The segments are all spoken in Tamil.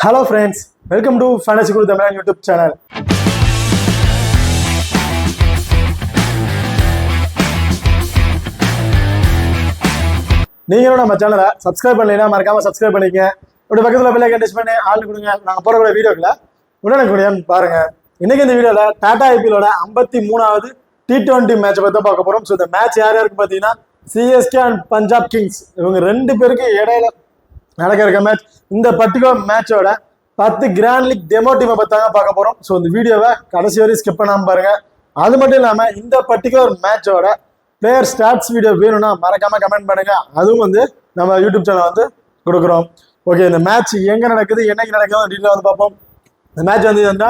Hello friends, welcome to Fantasy Guru Tamil YouTube channel. நீங்களும் நம்ம சேனலை சப்ஸ்கிரைப் பண்ணலைன்னா மறக்காம சப்ஸ்கிரைப் பண்ணிக்கங்க. அப்படியே பக்கத்துல பெல் ஐகான் டச் பண்ணி ஆல் கொடுங்க. நாங்க போடக்கூடிய வீடியோக்களை உடனுக்குடன் பாருங்க. இன்னைக்கு இந்த வீடியோல டாடா ஐபிஎலோட 53வது T20 மேட்ச் பத்தி பார்க்க போறோம். ஸோ இந்த மேட்ச் யார் யாருக்கு பார்த்தீங்கன்னா சிஎஸ்கே அண்ட் பஞ்சாப் கிங்ஸ் இவங்க ரெண்டு பேருக்கு இடையில நடக்கிற மேட்ச். இந்த பர்டிகுலர் மேட்சோட 10 கிராண்ட் லீக் டெமோ டீமை பத்தாங்க பார்க்க போறோம். ஸோ இந்த வீடியோவை கடைசி வரையும் ஸ்கிப் பண்ணாம பாருங்க. அது மட்டும் இல்லாம இந்த பர்டிகுலர் மேட்சோட பிளேயர் ஸ்டாட்ஸ் வீடியோ வேணும்னா மறக்காம கமெண்ட் பண்ணுங்க. அதுவும் வந்து நம்ம யூடியூப் சேனல் வந்து கொடுக்குறோம். ஓகே, இந்த மேட்ச் எங்க நடக்குது, என்னைக்கு நடக்குது டீட்டெயில் வந்து பார்ப்போம். இந்த மேட்ச் வந்து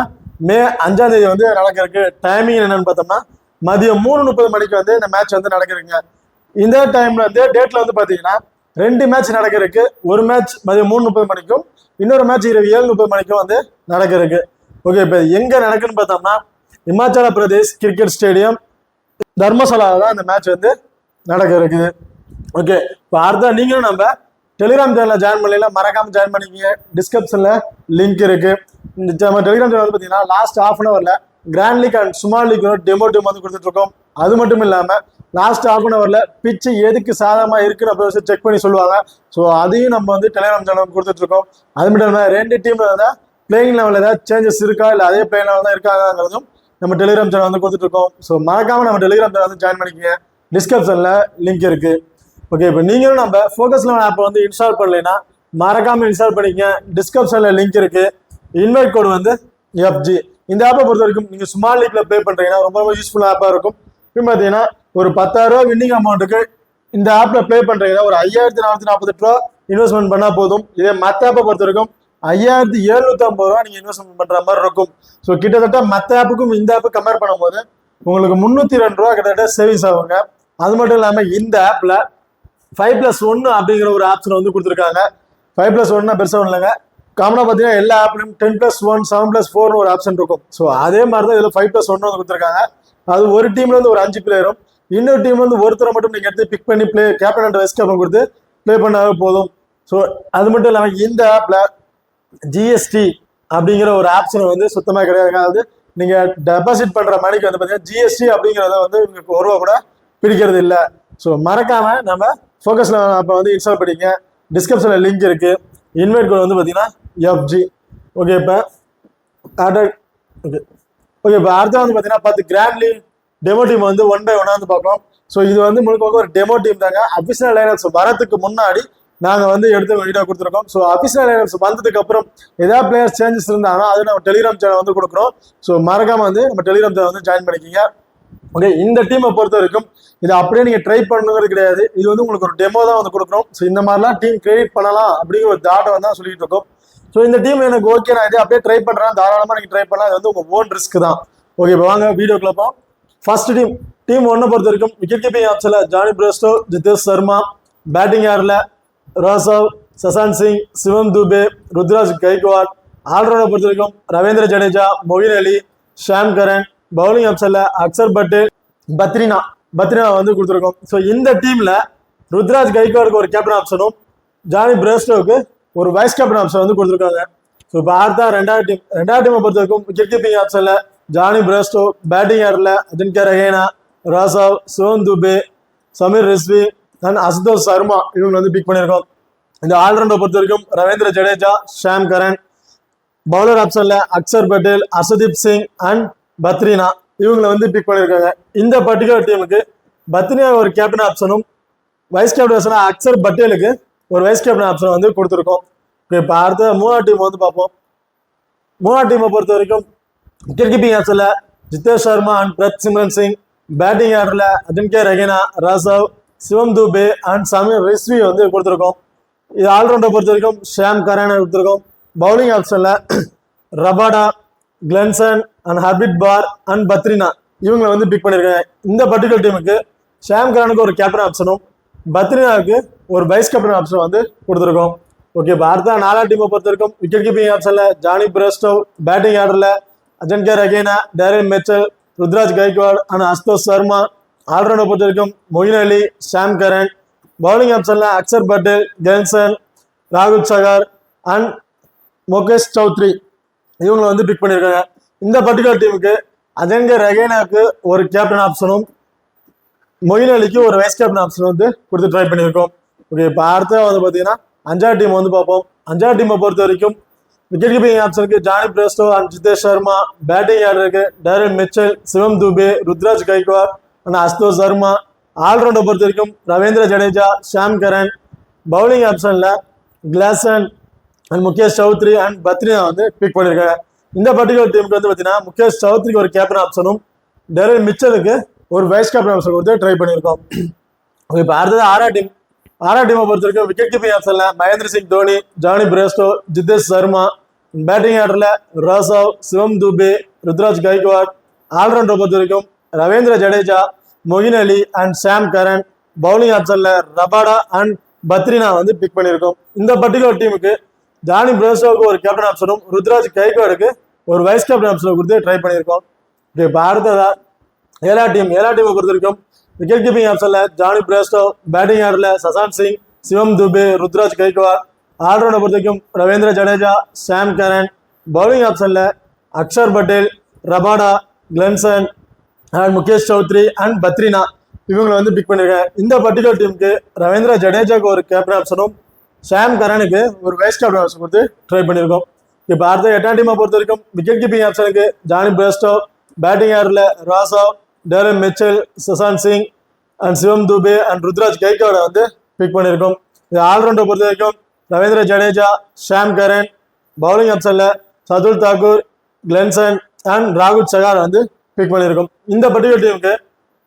மே 5ஆம் தேதி வந்து நடக்கிறதுக்கு டைமிங் என்னன்னு பார்த்தோம்னா மதியம் 3:30 மணிக்கு வந்து இந்த மேட்ச் வந்து நடக்கிறதுங்க. இந்த டைம்ல வந்து டேட்ல வந்து பாத்தீங்கன்னா 2 மேட்ச் நடக்கிறதுக்கு, ஒரு மேட்ச் மதியம் 3:30 மணிக்கும் இன்னொரு மேட்ச் இரவு 7:30 மணிக்கும் வந்து நடக்கிறதுக்கு. ஓகே, இப்போ எங்க நடக்குன்னு பார்த்தோம்னா இமாச்சல பிரதேஷ் கிரிக்கெட் ஸ்டேடியம் தர்மசாலாவில் தான் இந்த மேட்ச் வந்து நடக்கிறதுக்கு. ஓகே, இப்போ அடுத்த நீங்களும் நம்ம டெலிகிராம் சேனலில் ஜாயின் பண்ணல, மறக்காம ஜாயின் பண்ணிக்கிங்க. டிஸ்கிரிப்ஷன்ல லிங்க் இருக்கு. இந்த டெலிகிராம் சேனல் வந்து பார்த்தீங்கன்னா லாஸ்ட் ½ ஹவர்ல grand league and small league demo team வந்து கொடுத்துட்டு இருக்கோம். அது மட்டும் இல்லாம லாஸ்ட் ½ ஹவர்ல பிச்சு எதுக்கு சாதகமா இருக்குன்னு அப்படி செக் பண்ணி சொல்லுவாங்க. ஸோ அதையும் நம்ம வந்து டெலிகிராம் சேனல் கொடுத்துட்டு இருக்கோம். அது மட்டும் இல்லாமல் 2 டீம்ல வந்து பிளேயிங் லெவலில் ஏதாவது சேஞ்சஸ் இருக்கா இல்லை அதே பிளேயிங் லெவல் தான் இருக்காங்கிறதும் நம்ம டெலிகிராம் சேனல் வந்து கொடுத்துட்டு இருக்கோம். ஸோ மறக்காம நம்ம டெலிகிராம் சேனல் வந்து ஜாயின் பண்ணிக்கங்க. டிஸ்கிரிப்ஷன்ல லிங்க் இருக்கு. ஓகே, இப்போ நீங்களும் நம்ம ஃபோக்கஸ் லெவல் ஆப் வந்து இன்ஸ்டால் பண்ணலைன்னா மறக்காம இன்ஸ்டால் பண்ணிக்கங்க. டிஸ்கிரிப்ஷன்ல லிங்க் இருக்கு. இன்வைட் கோட் வந்து FG. இந்த ஆப்பை பொறுத்த வரைக்கும் நீங்க ஸ்மால் லீக்ல ப்ளே பண்றீங்கன்னா ரொம்ப யூஸ்ஃபுல் ஆப்பா இருக்கும். இப்போ பார்த்தீங்கன்னா ஒரு 10,000 ரூபா வின்னிங் அமௌண்ட்டுக்கு இந்த ஆப்ல ப்ளே பண்றீங்கன்னா ஒரு 5448 ரூபா இன்வெஸ்ட்மெண்ட் பண்ணா போதும். இதே மற்ற ஆப்பை பொறுத்த வரைக்கும் 5750 ரூபா நீங்க இன்வெஸ்ட்மெண்ட் பண்ற மாதிரி இருக்கும். ஸோ கிட்டத்தட்ட மற்ற ஆப்புக்கும் இந்த ஆப்பு கம்பேர் பண்ணும்போது உங்களுக்கு 302 ரூபா கிட்டத்தட்ட சேவிங்ஸ் ஆகுங்க. அது மட்டும் இல்லாம இந்த ஆப்ல 5+1 அப்படிங்கிற ஒரு ஆப்ஷன் வந்து கொடுத்துருக்காங்க. 5+1 பெருசா இல்லைங்க. காமனா பார்த்தீங்கன்னா எல்லா ஆப்லையும் 10+1 7+4 ஒரு ஆப்ஷன் இருக்கும். ஸோ அதே மாதிரி தான் இதுல 5+1 வந்து கொடுத்துருக்காங்க. அது ஒரு டீம்ல இருந்து ஒரு 5 பிளேயரும், இன்னொரு டீம் வந்து ஒருத்தரை மட்டும் நீங்க எடுத்து பிக் பண்ணி play captain and vice captain கொடுத்து பிளே பண்ணாவே போதும். ஸோ அது மட்டும் இல்லாமல் இந்த ஆப்ல GST அப்படிங்கிற ஒரு ஆப்ஷன் வந்து சுத்தமாக கிடையாது. அதாவது நீங்க டெபாசிட் பண்ற மணிக்கு வந்து பார்த்தீங்கன்னா GST அப்படிங்கிறத வந்து உங்களுக்கு 1 ரூபா கூட பிடிக்கிறது இல்லை. ஸோ மறக்காம நம்ம ஃபோக்கஸ்ல ஆப்பை வந்து இன்ஸ்டால் பண்ணிக்க. டிஸ்கிரிப்ஷன்ல லிங்க் இருக்கு. இன்வைட் கோட் வந்து பார்த்தீங்கன்னா FG. ஓகே, இப்போ ஓகே இப்போ அடுத்த வந்து பார்த்தீங்கன்னா 10 கிராண்ட் லீக் டெமோ டீம் வந்து 1 by 1 வந்து பார்க்கலாம். ஸோ இது வந்து முழுக்க ஒரு டெமோ டீம் தாங்க. அபிஷனல் லைனப்ஸ் வரதுக்கு முன்னாடி நாங்கள் வந்து எடுத்து வீடியோ கொடுத்துருக்கோம். ஸோ அபிஷனல் லைனப்ஸ் வந்ததுக்கு அப்புறம் ஏதாவது பிளேயர்ஸ் சேஞ்சஸ் இருந்தாங்கன்னா அது நம்ம டெலிகிராம் சேனல் வந்து கொடுக்குறோம். ஸோ மறக்காம வந்து நம்ம டெலிகிராம் சேனல் வந்து ஜாயின் பண்ணிக்கிங்க. ஓகே, இந்த டீமை பொறுத்த வரைக்கும் இதை அப்படியே நீங்க ட்ரை பண்ணுங்கிறது கிடையாது. இது வந்து உங்களுக்கு ஒரு டெமோ தான் வந்து கொடுக்குறோம். ஸோ இந்த மாதிரிலாம் டீம் கிரியேட் பண்ணலாம் அப்படிங்கிற ஒரு தாட்டை வந்து தான் சொல்லிட்டு இருக்கோம். ஸோ இந்த டீம் எனக்கு ஓகே, நான் இதை அப்படியே ட்ரை பண்றேன், தாராளமா நீங்க ட்ரை பண்ணலாம். இது வந்து உங்க ஓன் ரிஸ்க் தான். ஓகே, இப்போ வாங்க வீடியோக்குள்ள போவோம். ஃபர்ஸ்ட் டீம் 1 பொறுத்த வரைக்கும் விக்கெட் கீப்பிங் ஆப்ஷன்ல Jonny பிரேஸ்டோ, Jitesh Sharma. Batting ஆர்ல ராசவ், Shashank Singh, Shivam Dube, Ruturaj Gaikwad. Allrounder பொறுத்த வரைக்கும் Ravindra Jadeja, Moeen Ali, Sam Curran. Bowling ஆப்ஷன்ல அக்சர் பட்டேல், பத்ரினா வந்து கொடுத்துருக்கோம். ஸோ இந்த டீம்ல ருத்ராஜ் கைக்வாடுக்கு ஒரு கேப்டன் ஆப்ஷனும் ஜானி பிரேஸ்டோவுக்கு ஒரு வைஸ் கேப்டன் ஆப்ஷன் வந்து கொடுத்துருக்காங்க. ஸோ இப்போ அடுத்த ரெண்டாவது டீமை பொறுத்த வரைக்கும் விக்கெட் கீப்பிங் ஆப்ஷன்ல ஜானி பிரேஸ்டோ. பேட்டிங் ஆர்ல அஜின்கே ரஹேனா, ராசவ், சிவம் துபே, சமீர் ரிஸ்வி அண்ட் அசுதோஷ் சர்மா இவங்க வந்து பிக் பண்ணியிருக்கோம். இந்த ஆல்ரவுண்டர் பொறுத்த வரைக்கும் Ravindra Jadeja, Sam Curran. Bowler ஆப்ஷன்ல அக்சர் பட்டேல், அர்ஷதீப் சிங் அண்ட் பத்ரினா இவங்களை வந்து பிக் பண்ணியிருக்காங்க. இந்த பர்டிகுலர் டீமுக்கு பத்ரினா ஒரு கேப்டன் ஆப்ஷனும் வைஸ் கேப்டன் ஆப்ஷனா அக்சர் பட்டேலுக்கு ஒரு வைஸ் கேப்டன் ஆப்ஷன் வந்து கொடுத்துருக்கோம். இப்போ அடுத்த 3ஆவது டீம் வந்து பார்ப்போம். 3ஆவது டீமை பொறுத்த வரைக்கும் விக்கெட் கீப்பிங் ஆப்ஷன்ல Jitesh Sharma and Prabhsimran Singh. Batting ஆர்டர்ல அஜின்கே ரஹேனா, ராசவ், சிவம் துபே அண்ட் சமீர் ரிஸ்வி வந்து கொடுத்துருக்கோம். இது ஆல்ரவுண்டர் பொறுத்த வரைக்கும் ஷாம் கரன் கொடுத்துருக்கோம். பவுலிங் ஆப்ஷன்ல Rabada, Klaasen and Harpreet Brar and Pathirana இவங்களை வந்து பிக் பண்ணியிருக்காங்க. இந்த பர்டிகுலர் டீமுக்கு ஷாம் கரனுக்கு ஒரு கேப்டன் ஆப்ஷனும் பத்ரினாவுக்கு ஒரு வைஸ் கேப்டன் ஆப்ஷன் வந்து கொடுத்துருக்கோம். ஓகே, இப்போ அடுத்த 4ஆவது டீமை பொறுத்த வரைக்கும் விக்கெட் கீப்பிங் ஆப்ஷன்ல ஜானி பிரேஸ்டோ. பேட்டிங் ஆர்டர்ல Ajinkya Rahane, Daryl Mitchell, Ruturaj Gaikwad and Ashutosh Sharma. Allrounder பொறுத்த வரைக்கும் Moeen Ali, Sam Curran. Bowling ஆப்ஷன்ல அக்சர் பட்டேல், கிளென்சன், ராகுல் சகார் அண்ட் முகேஷ் சௌத்ரி இவங்களை வந்து பிக் பண்ணியிருக்காங்க. இந்த பர்டிகுலர் டீமுக்கு அஜங்க ரகேனாக்கு ஒரு கேப்டன் ஆப்ஷனும் மொயின் அலிக்கு ஒரு வைஸ் கேப்டன் ஆப்ஷன் வந்து கொடுத்து ட்ரை பண்ணியிருக்கோம். ஓகே, இப்போ அடுத்த வந்து பார்த்தீங்கன்னா அஞ்சாவது டீம் வந்து பார்ப்போம். அஞ்சாவது டீமை பொறுத்த வரைக்கும் விக்கெட் கீப்பிங் ஆப்ஷனுக்கு Jonny Bairstow and Jitesh Sharma, batting ஆர்டருக்கு Daryl Mitchell, Shivam Dube, Ruturaj Gaikwad and Ashutosh Sharma. ஆல்ரவுண்டை பொறுத்த வரைக்கும் Ravindra Jadeja, Sam Curran. Bowling ஆப்ஷனில் Klaasen and Mukesh Choudhary and Pathirana வந்து பிக் பண்ணியிருக்காங்க. இந்த பர்டிகுலர் டீமுக்கு வந்து பார்த்தீங்கன்னா முகேஷ் சௌத்ரிக்கு ஒரு கேப்டன் ஆப்ஷனும் டேரல் மிச்சலுக்கு ஒரு வைஸ் கேப்டன் ஆப்ஷன் கொடுத்து ட்ரை பண்ணியிருக்கோம். இப்போ அடுத்தது ஆறாவது டீமை பொறுத்த வரைக்கும் விக்கெட் கீப்பிங் ஆப்ஷன்ல மகேந்திர சிங் தோனி, ஜானி பிரேஸ்டோ, ஜிதேஷ் சர்மா. பேட்டிங் ஆர்டர்ல ராசவ், சிவம் துபே, ருத்ராஜ் கைக்வாட். ஆல்ரவுண்டரை பொறுத்த வரைக்கும் ரவீந்திர ஜடேஜா, மொயின் அலி அண்ட் ஷாம் கரன். பவுலிங் ஆப்ஷன்ல ரபாடா அண்ட் பத்ரினா வந்து பிக் பண்ணியிருக்கோம். இந்த பர்டிகுலர் டீமுக்கு ஜானி பிரேஸ்டோவுக்கு ஒரு கேப்டன் ஆப்ஷனும் ருத்ராஜ் கைக்வாடுக்கு ஒரு வைஸ் கேப்டன் ஆப்ஷனை கொடுத்து ட்ரை பண்ணியிருக்கோம். இப்போ அடுத்ததா ஏழாவது டீமை பொறுத்த வரைக்கும் விக்கெட் கீப்பிங் ஆப்ஷன்ல ஜானி பிரேஸ்டோ, பேட்டிங் ஆர்டர்ல சசாந்த் சிங், சிவம் துபே, ருத்ராஜ் கைக்வாட். ஆல்ரவுண்டை பொறுத்த வரைக்கும் Ravindra Jadeja, Sam Curran. Bowling ஆப்ஷன்ல Axar Patel, Rabada, Klaasen and Mukesh Choudhary and Pathirana இவங்களை வந்து பிக் பண்ணியிருக்காங்க. இந்த பர்டிகுலர் டீமுக்கு ரவீந்திர ஜடேஜாவுக்கு ஒரு கேப்டன் ஆப்ஷனும் ஷாம் கரனுக்கு ஒரு வைஸ் கேப்டன் ஆப்ஷன் கொடுத்து ட்ரை பண்ணியிருக்கோம். இப்போ அடுத்த எட்டாம் டீமை பொறுத்த வரைக்கும் விக்கெட் கீப்பிங் ஆப்ஷனுக்கு ஜானி பிரேஸ்டோ, பேட்டிங் ஆர்டர்ல Rossouw, Daryl Mitchell, Shashank Singh and Shivam Dube and Ruturaj கைக்வாடை வந்து பிக் பண்ணியிருக்கோம். இது ஆல்ரவுண்டை பொறுத்த வரைக்கும் Ravindra Jadeja, Sam Curran. Bowling ஆப்ஷன்ல சதுல் தாக்கூர், கிளென்சன் அண்ட் ராகுல் சகார் வந்து பிக் பண்ணியிருக்கோம். இந்த பர்டிகுலர் டீமுக்கு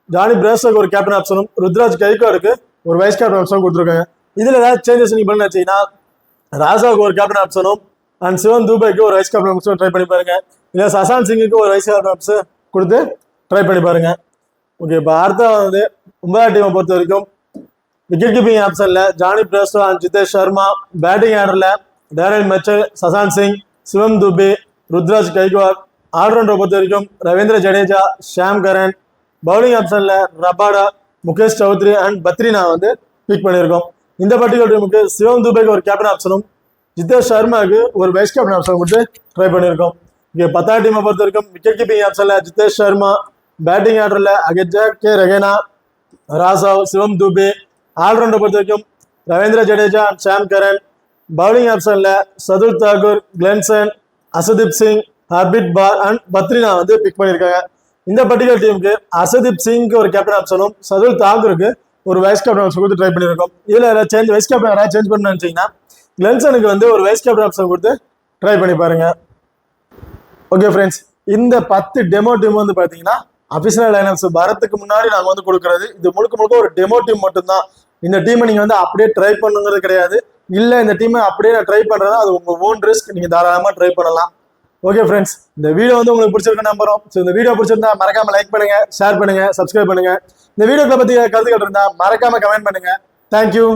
ஜானி பிரேஸ்டோக்கு ஒரு கேப்டன் ஆப்ஷனும் ருத்ராஜ் கைக்வாடுக்கு ஒரு வைஸ் கேப்டன் ஆப்ஷனும் கொடுத்துருக்காங்க. இதுல ஏதாவது சேஞ்சஸ் நீங்க பண்ண வச்சீங்கன்னா ராசாவுக்கு ஒரு கேப்டன் ஆப்ஷனும் அண்ட் சிவம் துபேக்கு ஒரு வைஸ் கேப்டன் ஆப்ஷன் ட்ரை பண்ணி பாருங்க. இல்லை சசாந்த் சிங்குக்கு ஒரு வைஸ் கேப்டன் ஆப்ஷன் கொடுத்து ட்ரை பண்ணி பாருங்க. ஓகே, இப்போ அடுத்த வந்து 9வது டீமை பொறுத்த வரைக்கும் விக்கெட் கீப்பிங் ஆப்ஷன்ல Jonny Bairstow and Jitesh Sharma. Batting ஆர்டர்ல டேரல் மிச்சல், சசாந்த் சிங், சிவம் துபே, ருத்ராஜ் கைக்வாட். ஆல்ரவுண்டரை பொறுத்த வரைக்கும் Ravindra Jadeja, Sam Curran. Bowling ஆப்ஷன்ல ரபாடா, முகேஷ் சௌத்ரி அண்ட் பத்ரினா வந்து பிக் பண்ணியிருக்கோம். இந்த பர்டிகுலர் டீமுக்கு சிவம் துபேக்கு ஒரு கேப்டன் ஆப்ஷனும் ஜிதேஷ் சர்மாவுக்கு ஒரு வைஸ் கேப்டன் ஆப்ஷன் கொடுத்து ட்ரை பண்ணியிருக்கோம். இங்கே 10வது டீமை பொறுத்த வரைக்கும் விக்கெட் கீப்பிங் ஆப்ஷன்ல ஜிதேஷ் சர்மா, பேட்டிங் ஆர்டர்ல அஜங்க ரகேனா, ராசவ், சிவம் துபே. ஆல்ரவுண்டரை பொறுத்த வரைக்கும் Ravindra Jadeja and Sham Curran. Bowling ஆப்ஷன்ல சதுல் தாக்கூர், கிளென்சன், அசதீப் சிங், ஹர்பிட் பார் அண்ட் பத்ரினா வந்து பிக் பண்ணியிருக்காங்க. இந்த பர்டிகுலர் டீமுக்கு அசதீப் சிங்க்கு ஒரு கேப்டன் ஆப்ஷனும் சதுல் தாக்கூருக்கு ஒரு வைஸ் கேப்டன் ஆப்ஷன் கொடுத்து ட்ரை பண்ணியிருக்கோம். இதுல வைஸ் கேப்டன் யாராவது சேஞ்ச் பண்ணணும்னு நினைச்சீங்கன்னா கிளென்சனுக்கு வந்து ஒரு வைஸ் கேப்டன் ஆப்ஷன் கொடுத்து ட்ரை பண்ணி பாருங்க. ஓகே ஃப்ரெண்ட்ஸ், இந்த 10 டெமோ டீம் வந்து பாத்தீங்கன்னா அபிஷியல் லைனப்ஸ் வரதுக்கு முன்னாடி நாங்கள் வந்து கொடுக்கறது. இது முழுக்க ஒரு டெமோ டீம் மட்டும்தான். இந்த டீமை நீங்க வந்து அப்படியே ட்ரை பண்ணுங்கிறது கிடையாது. இல்ல இந்த டீமை அப்படியே நான் ட்ரை பண்றதா அது உங்க ஓன் ரிஸ்க், நீங்க தாராளமா ட்ரை பண்ணலாம். ஓகே ஃப்ரெண்ட்ஸ், இந்த வீடியோ வந்து உங்களுக்கு பிடிச்சிருக்க நம்புறோம். ஸோ இந்த வீடியோ பிடிச்சிருந்தா மறக்காம லைக் பண்ணுங்க, ஷேர் பண்ணுங்க, சப்ஸ்கிரைப் பண்ணுங்க. இந்த வீடியோக்களை பத்தி கருத்துக்கள் இருந்தா மறக்காம கமெண்ட் பண்ணுங்க. தேங்க்யூ.